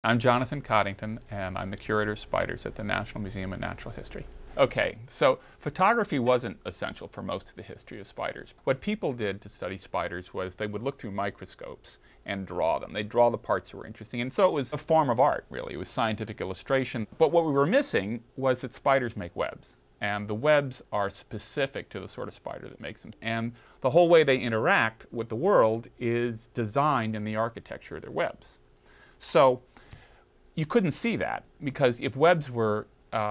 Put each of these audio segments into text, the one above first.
I'm Jonathan Coddington, and I'm the curator of spiders at the National Museum of Natural History. Okay, so photography wasn't essential for most of the history of spiders. What people did to study spiders was they would look through microscopes and draw them. They'd draw the parts that were interesting, and so it was a form of art, really. It was scientific illustration. But what we were missing was that spiders make webs, and the webs are specific to the sort of spider that makes them. And the whole way they interact with the world is designed in the architecture of their webs. So you couldn't see that, because if webs were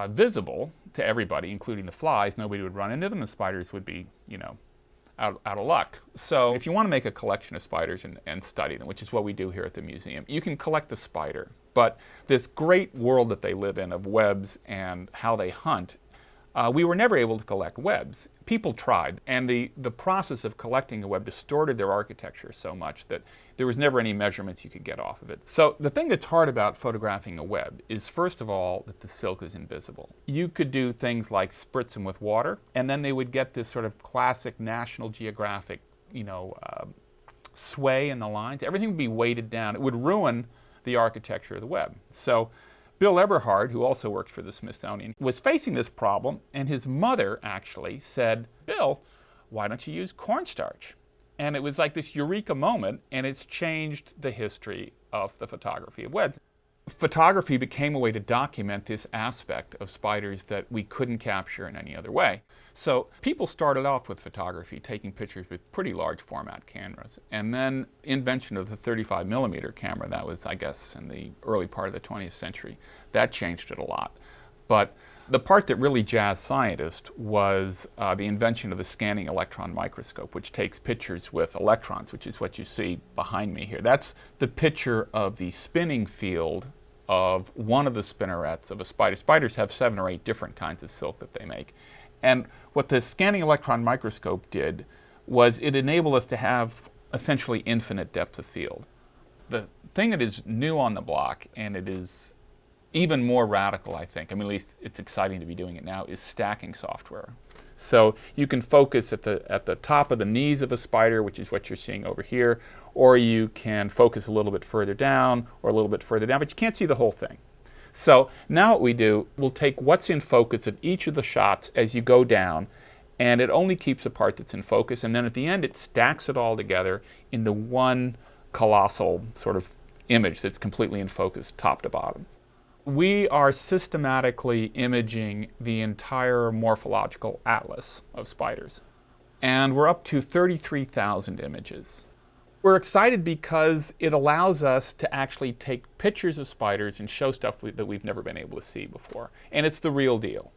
visible to everybody, including the flies, nobody would run into them. The spiders would be, out of luck. So if you want to make a collection of spiders and study them, which is what we do here at the museum, you can collect the spider. But this great world that they live in of webs and how they hunt, we were never able to collect webs. People tried, and the process of collecting a web distorted their architecture so much that there was never any measurements you could get off of it. So the thing that's hard about photographing a web is, first of all, that the silk is invisible. You could do things like spritz them with water, and then they would get this sort of classic National Geographic, sway in the lines. Everything would be weighted down. It would ruin the architecture of the web. So Bill Eberhard, who also works for the Smithsonian, was facing this problem, and his mother actually said, "Bill, why don't you use cornstarch?" And it was like this eureka moment, and it's changed the history of the photography of webs. Photography became a way to document this aspect of spiders that we couldn't capture in any other way. So people started off with photography, taking pictures with pretty large format cameras. And then invention of the 35mm camera, that was, I guess, in the early part of the 20th century, that changed it a lot. But the part that really jazzed scientists was the invention of the scanning electron microscope, which takes pictures with electrons, which is what you see behind me here. That's the picture of the spinning field of one of the spinnerets of a spider. Spiders have 7 or 8 different kinds of silk that they make. And what the scanning electron microscope did was it enabled us to have essentially infinite depth of field. The thing that is new on the block, and it is even more radical, I think, at least it's exciting to be doing it now, is stacking software. So you can focus at the top of the knees of a spider, which is what you're seeing over here, or you can focus a little bit further down or a little bit further down, but you can't see the whole thing. So now what we do, we'll take what's in focus at each of the shots as you go down, and it only keeps the part that's in focus, and then at the end it stacks it all together into one colossal sort of image that's completely in focus, top to bottom. We are systematically imaging the entire morphological atlas of spiders, and we're up to 33,000 images. We're excited because it allows us to actually take pictures of spiders and show stuff that we've never been able to see before, and it's the real deal.